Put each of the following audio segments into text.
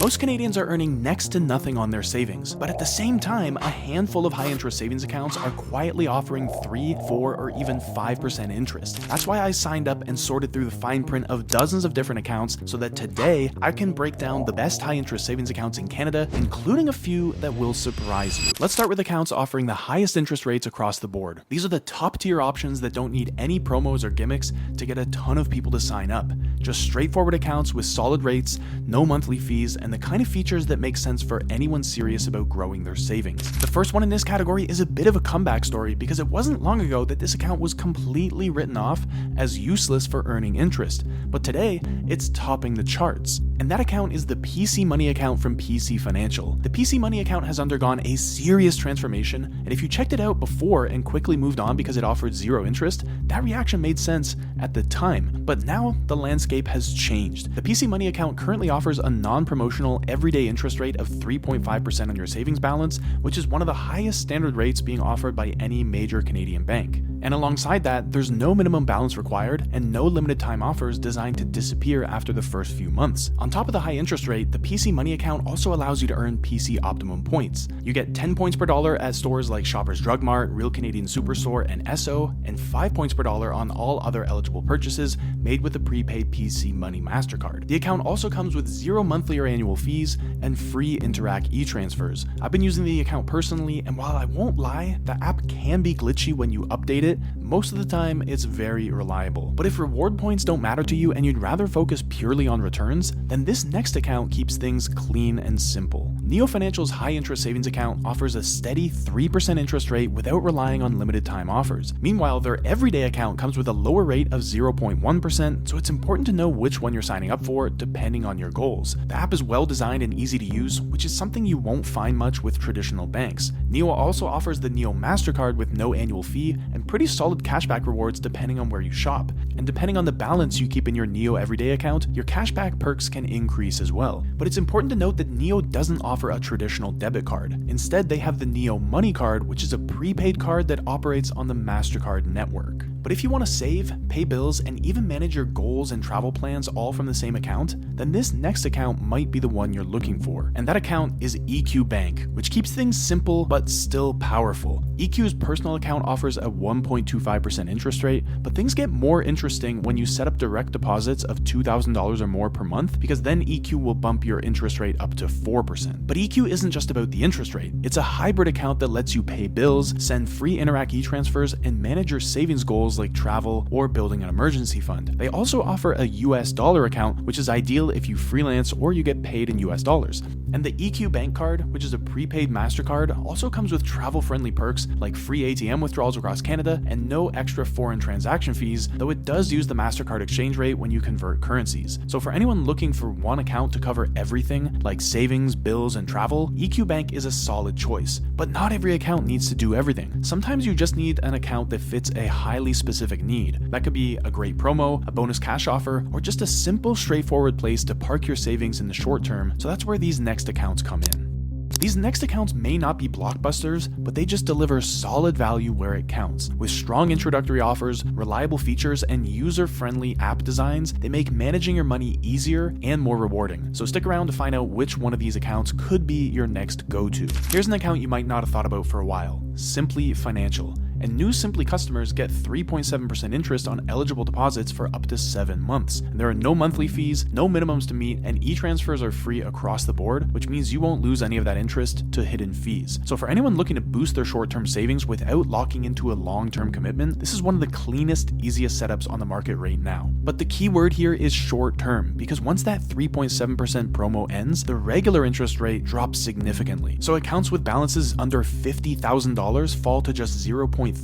Most Canadians are earning next to nothing on their savings, but at the same time, a handful of high-interest savings accounts are quietly offering 3, 4, or even 5% interest. That's why I signed up and sorted through the fine print of dozens of different accounts so that today I can break down the best high-interest savings accounts in Canada, including a few that will surprise you. Let's start with accounts offering the highest interest rates across the board. These are the top-tier options that don't need any promos or gimmicks to get a ton of people to sign up. Just straightforward accounts with solid rates, no monthly fees, and the kind of features that make sense for anyone serious about growing their savings. The first one in this category is a bit of a comeback story because it wasn't long ago that this account was completely written off as useless for earning interest, but today it's topping the charts. And that account is the PC Money account from PC Financial. The PC Money account has undergone a serious transformation, and if you checked it out before and quickly moved on because it offered zero interest, that reaction made sense at the time. But now the landscape has changed. The PC Money account currently offers a non-promotional everyday interest rate of 3.5% on your savings balance, which is one of the highest standard rates being offered by any major Canadian bank. And alongside that, there's no minimum balance required and no limited time offers designed to disappear after the first few months. On top of the high interest rate, the PC Money account also allows you to earn PC Optimum points. You get 10 points per dollar at stores like Shoppers Drug Mart, Real Canadian Superstore, and Esso, and 5 points per dollar on all other eligible purchases made with the prepaid PC Money MasterCard. The account also comes with 0 monthly or annual fees and free Interac e-transfers. I've been using the account personally, and while I won't lie, the app can be glitchy when you update it, most of the time it's very reliable. But if reward points don't matter to you and you'd rather focus purely on returns, then this next account keeps things clean and simple. Neo Financial's high interest savings account offers a steady 3% interest rate without relying on limited time offers. Meanwhile, their everyday account comes with a lower rate of 0.1%, so it's important to know which one you're signing up for depending on your goals. The app is well designed and easy to use, which is something you won't find much with traditional banks. Neo also offers the Neo MasterCard with no annual fee and pretty solid cashback rewards depending on where you shop. And depending on the balance you keep in your Neo everyday account, your cashback perks can increase as well. But it's important to note that Neo doesn't offer a traditional debit card. Instead, they have the Neo Money Card, which is a prepaid card that operates on the MasterCard network. But if you want to save, pay bills, and even manage your goals and travel plans all from the same account, then this next account might be the one you're looking for. And that account is EQ Bank, which keeps things simple but still powerful. EQ's personal account offers a 1.25% interest rate, but things get more interesting when you set up direct deposits of $2,000 or more per month, because then EQ will bump your interest rate up to 4%. But EQ isn't just about the interest rate. It's a hybrid account that lets you pay bills, send free Interac e-transfers, and manage your savings goals like travel or building an emergency fund. They also offer a US dollar account, which is ideal if you freelance or you get paid in US dollars. And the EQ Bank Card, which is a prepaid MasterCard, also comes with travel-friendly perks like free ATM withdrawals across Canada and no extra foreign transaction fees, though it does use the MasterCard exchange rate when you convert currencies. So for anyone looking for one account to cover everything, like savings, bills, and travel, EQ Bank is a solid choice. But not every account needs to do everything. Sometimes you just need an account that fits a highly specific need. That could be a great promo, a bonus cash offer, or just a simple, straightforward place to park your savings in the short term, so that's where these next accounts come in. These next accounts may not be blockbusters, but they just deliver solid value where it counts. With strong introductory offers, reliable features, and user-friendly app designs, they make managing your money easier and more rewarding. So stick around to find out which one of these accounts could be your next go-to. Here's an account you might not have thought about for a while: Simply Financial. And new Simply customers get 3.7% interest on eligible deposits for up to 7 months. And there are no monthly fees, no minimums to meet, and e-transfers are free across the board, which means you won't lose any of that interest to hidden fees. So for anyone looking to boost their short-term savings without locking into a long-term commitment, this is one of the cleanest, easiest setups on the market right now. But the key word here is short-term, because once that 3.7% promo ends, the regular interest rate drops significantly. So accounts with balances under $50,000 fall to just 0.3%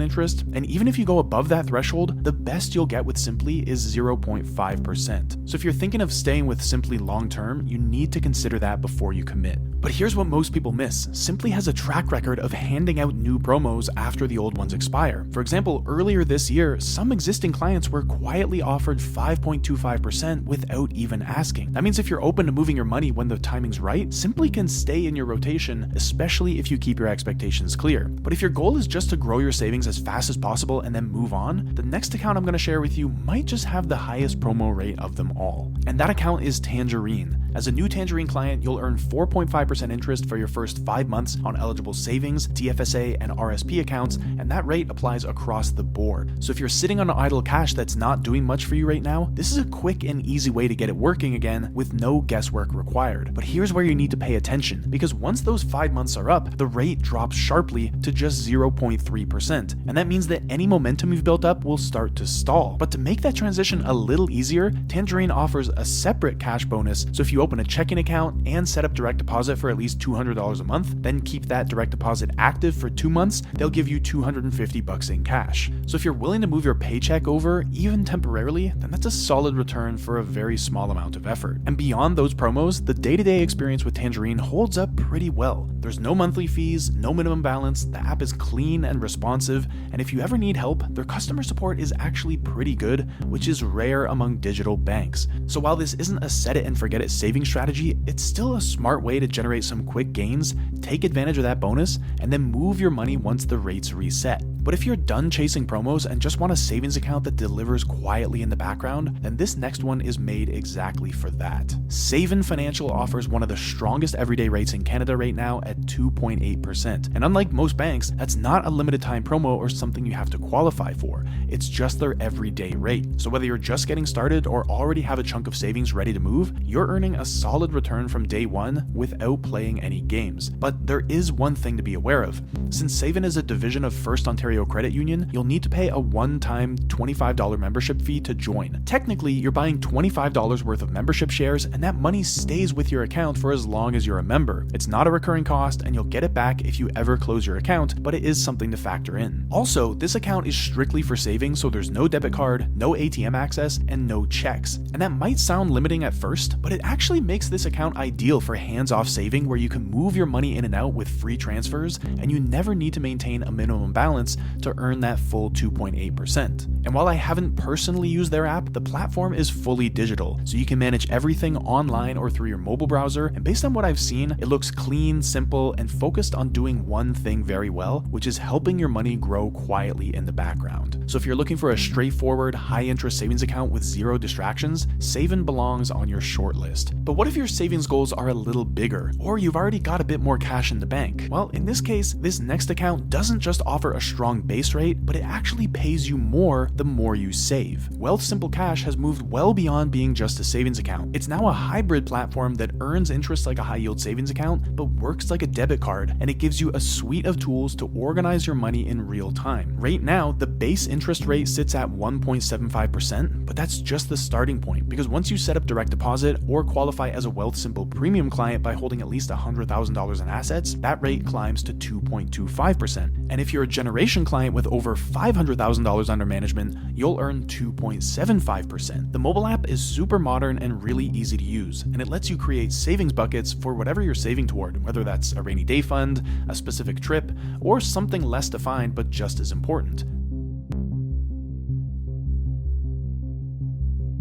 interest, and even if you go above that threshold, the best you'll get with Simply is 0.5%. So if you're thinking of staying with Simply long-term, you need to consider that before you commit. But here's what most people miss. Simply has a track record of handing out new promos after the old ones expire. For example, earlier this year, some existing clients were quietly offered 5.25% without even asking. That means if you're open to moving your money when the timing's right, Simply can stay in your rotation, especially if you keep your expectations clear. But if your goal is just to grow your savings as fast as possible and then move on, the next account I'm going to share with you might just have the highest promo rate of them all. And that account is Tangerine. As a new Tangerine client, you'll earn 4.5% interest for your first 5 months on eligible savings, TFSA, and RSP accounts, and that rate applies across the board. So if you're sitting on idle cash that's not doing much for you right now, this is a quick and easy way to get it working again with no guesswork required. But here's where you need to pay attention, because once those 5 months are up, the rate drops sharply to just 0.3%. And that means that any momentum you've built up will start to stall. But to make that transition a little easier, Tangerine offers a separate cash bonus. So if you open a checking account and set up direct deposit for at least $200 a month, then keep that direct deposit active for 2 months, they'll give you $250 in cash. So if you're willing to move your paycheck over, even temporarily, then that's a solid return for a very small amount of effort. And beyond those promos, the day-to-day experience with Tangerine holds up pretty well. There's no monthly fees, no minimum balance, the app is clean and responsive, and if you ever need help, their customer support is actually pretty good, which is rare among digital banks. So while this isn't a set it and forget it saving strategy, it's still a smart way to generate some quick gains, take advantage of that bonus, and then move your money once the rates reset. But if you're done chasing promos and just want a savings account that delivers quietly in the background, then this next one is made exactly for that. Saven Financial offers one of the strongest everyday rates in Canada right now at 2.8%. And unlike most banks, that's not a limited time promo or something you have to qualify for. It's just their everyday rate. So whether you're just getting started or already have a chunk of savings ready to move, you're earning a solid return from day one without playing any games. But there is one thing to be aware of. Since Saven is a division of First Ontario Credit Union, you'll need to pay a one-time $25 membership fee to join. Technically, you're buying $25 worth of membership shares, and that money stays with your account for as long as you're a member. It's not a recurring cost, and you'll get it back if you ever close your account, but it is something to factor in. Also, this account is strictly for savings, so there's no debit card, no ATM access, and no checks. And that might sound limiting at first, but it actually makes this account ideal for hands-off saving where you can move your money in and out with free transfers, and you never need to maintain a minimum balance to earn that full 2.8%. And while I haven't personally used their app, the platform is fully digital, so you can manage everything online or through your mobile browser, and based on what I've seen, it looks clean, simple, and focused on doing one thing very well, which is helping your money grow quietly in the background. So if you're looking for a straightforward, high-interest savings account with zero distractions, Saven belongs on your short list. But what if your savings goals are a little bigger, or you've already got a bit more cash in the bank? Well, in this case, this next account doesn't just offer a strong base rate, but it actually pays you more the more you save. Wealthsimple Cash has moved well beyond being just a savings account. It's now a hybrid platform that earns interest like a high-yield savings account, but works like a debit card, and it gives you a suite of tools to organize your money in real time. Right now, the base interest rate sits at 1.75%, but that's just the starting point, because once you set up direct deposit or qualify as a Wealthsimple premium client by holding at least $100,000 in assets, that rate climbs to 2.25%. And if you're a generation client with over $500,000 under management, you'll earn 2.75%. The mobile app is super modern and really easy to use, and it lets you create savings buckets for whatever you're saving toward, whether that's a rainy day fund, a specific trip, or something less defined but just as important.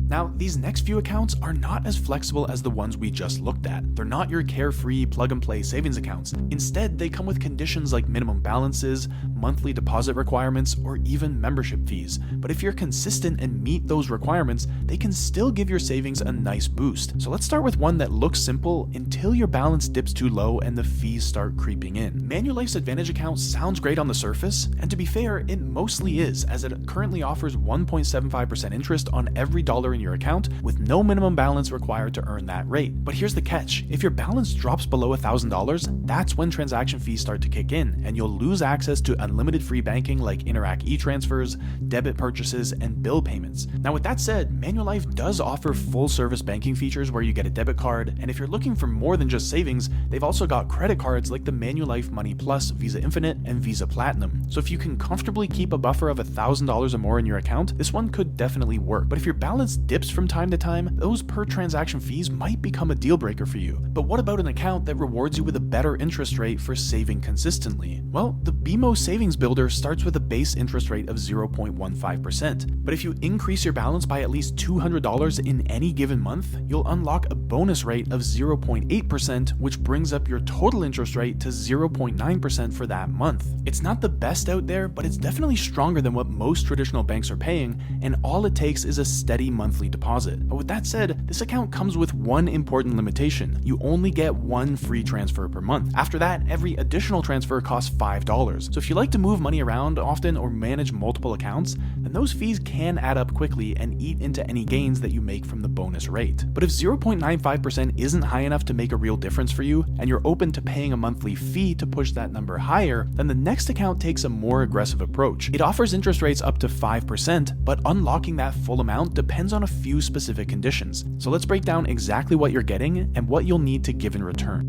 Now, these next few accounts are not as flexible as the ones we just looked at. They're not your carefree plug-and-play savings accounts. Instead, they come with conditions like minimum balances, monthly deposit requirements, or even membership fees. But if you're consistent and meet those requirements, they can still give your savings a nice boost. So let's start with one that looks simple until your balance dips too low and the fees start creeping in. Manulife's Advantage account sounds great on the surface, and to be fair, it mostly is, as it currently offers 1.75% interest on every dollar in your account with no minimum balance required to earn that rate. But here's the catch. If your balance drops below $1,000, that's when transaction fees start to kick in, and you'll lose access to unlimited free banking like Interac e-transfers, debit purchases, and bill payments. Now with that said, Manulife does offer full service banking features where you get a debit card, and if you're looking for more than just savings, they've also got credit cards like the Manulife Money Plus, Visa Infinite, and Visa Platinum. So if you can comfortably keep a buffer of $1,000 or more in your account, this one could definitely work. But if your balance dips from time to time, those per transaction fees might become a deal breaker for you. But what about an account that rewards you with a better interest rate for saving consistently? Well, the BMO Savings Builder starts with a base interest rate of 0.15%. But if you increase your balance by at least $200 in any given month, you'll unlock a bonus rate of 0.8%, which brings up your total interest rate to 0.9% for that month. It's not the best out there, but it's definitely stronger than what most traditional banks are paying, and all it takes is a steady monthly monthly deposit. But with that said, this account comes with one important limitation. You only get one free transfer per month. After that, every additional transfer costs $5. So if you like to move money around often or manage multiple accounts, then those fees can add up quickly and eat into any gains that you make from the bonus rate. But if 0.95% isn't high enough to make a real difference for you, and you're open to paying a monthly fee to push that number higher, then the next account takes a more aggressive approach. It offers interest rates up to 5%, but unlocking that full amount depends on a few specific conditions. So let's break down exactly what you're getting and what you'll need to give in return.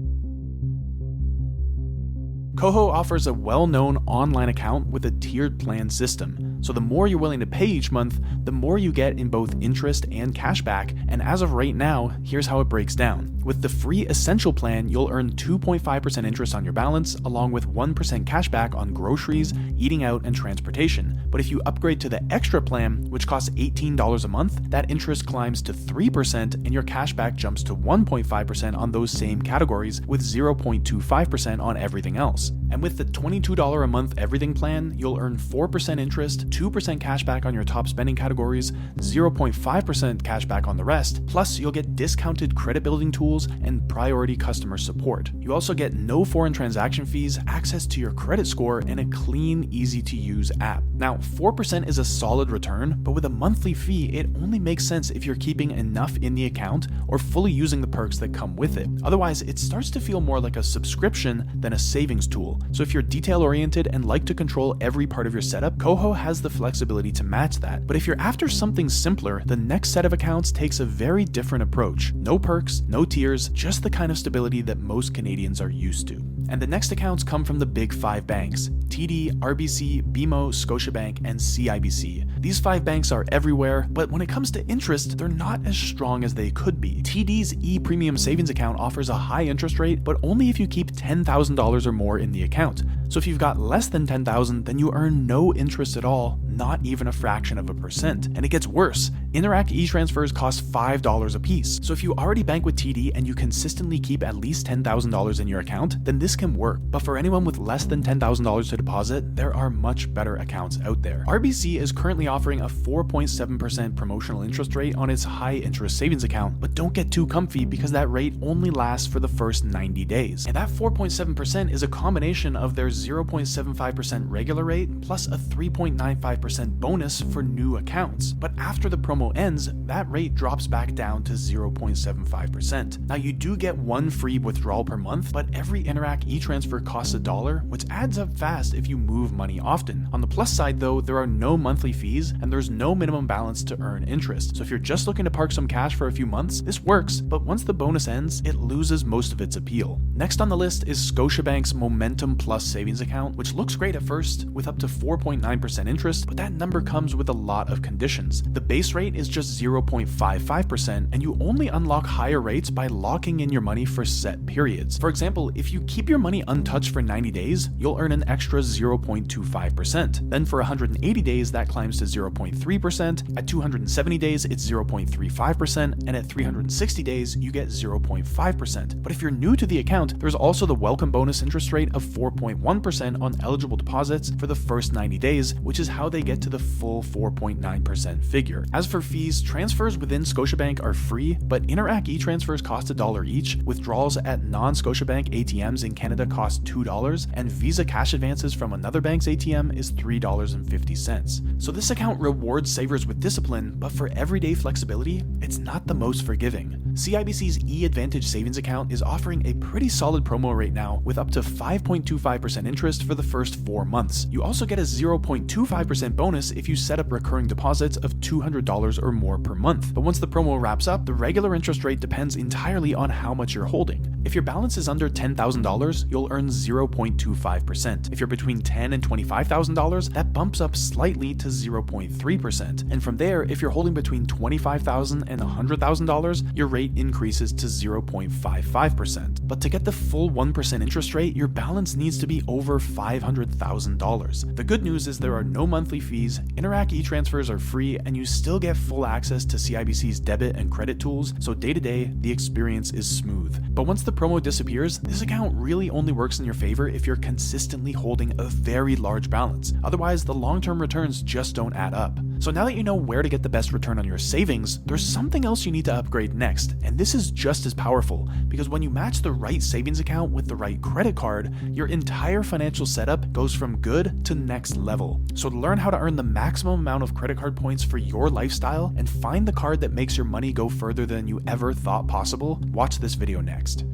Coho offers a well-known online account with a tiered plan system. So the more you're willing to pay each month, the more you get in both interest and cashback. And as of right now, here's how it breaks down. With the free Essential plan, you'll earn 2.5% interest on your balance, along with 1% cashback on groceries, eating out, and transportation. But if you upgrade to the Extra plan, which costs $18 a month, that interest climbs to 3% and your cashback jumps to 1.5% on those same categories, with 0.25% on everything else. And with the $22 a month everything plan, you'll earn 4% interest, 2% cashback on your top spending categories, 0.5% cashback on the rest, plus you'll get discounted credit building tools and priority customer support. You also get no foreign transaction fees, access to your credit score, and a clean, easy to use app. Now, 4% is a solid return, but with a monthly fee, it only makes sense if you're keeping enough in the account or fully using the perks that come with it. Otherwise, it starts to feel more like a subscription than a savings tool. So if you're detail-oriented and like to control every part of your setup, Coho has the flexibility to match that. But if you're after something simpler, the next set of accounts takes a very different approach. No perks, no tiers, just the kind of stability that most Canadians are used to. And the next accounts come from the big 5 banks: TD, RBC, BMO, Scotiabank, and CIBC. These 5 banks are everywhere, but when it comes to interest, they're not as strong as they could be. TD's e-premium savings account offers a high interest rate, but only if you keep $10,000 or more in the account. So if you've got less than $10,000, then you earn no interest at all, not even a fraction of a percent. And it gets worse. Interac e-transfers cost $5 a piece. So if you already bank with TD and you consistently keep at least $10,000 in your account, then this can work. But for anyone with less than $10,000 to deposit, there are much better accounts out there. RBC is currently offering a 4.7% promotional interest rate on its high interest savings account, but don't get too comfy because that rate only lasts for the first 90 days. And that 4.7% is a combination of their 0.75% regular rate plus a 3.95% bonus for new accounts. But after the promo ends, that rate drops back down to 0.75%. Now you do get one free withdrawal per month, but every Interac e-transfer costs $1, which adds up fast if you move money often. On the plus side though, there are no monthly fees and there's no minimum balance to earn interest. So if you're just looking to park some cash for a few months, this works, but once the bonus ends, it loses most of its appeal. Next on the list is Scotiabank's Momentum Plus savings account, which looks great at first with up to 4.9% interest, but that number comes with a lot of conditions. The base rate is just 0.55%, and you only unlock higher rates by locking in your money for set periods. For example, if you keep your money untouched for 90 days, you'll earn an extra 0.25%. Then for 180 days, that climbs to 0.3%. At 270 days, it's 0.35%, and at 360 days, you get 0.5%. But if you're new to the account, there's also the welcome bonus interest rate of 4.1% on eligible deposits for the first 90 days, which is how they get to the full 4.9% figure. As for fees, transfers within Scotiabank are free, but Interac e-transfers cost $1 each, withdrawals at non-Scotiabank ATMs in Canada cost $2, and Visa cash advances from another bank's ATM is $3.50. So this account rewards savers with discipline, but for everyday flexibility, it's not the most forgiving. CIBC's e-Advantage savings account is offering a pretty solid promo right now with up to 5.25% interest for the first 4 months. You also get a 0.25% bonus if you set up recurring deposits of $200 or more per month. But once the promo wraps up, the regular interest rate depends entirely on how much you're holding. If your balance is under $10,000, you'll earn 0.25%. If you're between $10,000 and $25,000, that bumps up slightly to 0.3%. And from there, if you're holding between $25,000 and $100,000, your rate increases to 0.55%. But to get the full 1% interest rate, your balance needs to be over $500,000. The good news is there are no monthly fees, Interac e-transfers are free, and you still get full access to CIBC's debit and credit tools, so day to day, the experience is smooth. But once the promo disappears, this account really only works in your favor if you're consistently holding a very large balance. Otherwise, the long-term returns just don't add up. So now that you know where to get the best return on your savings, there's something else you need to upgrade next, and this is just as powerful, because when you match the right savings account with the right credit card, your entire financial setup goes from good to next level. So to learn how to earn the maximum amount of credit card points for your lifestyle and find the card that makes your money go further than you ever thought possible, watch this video next.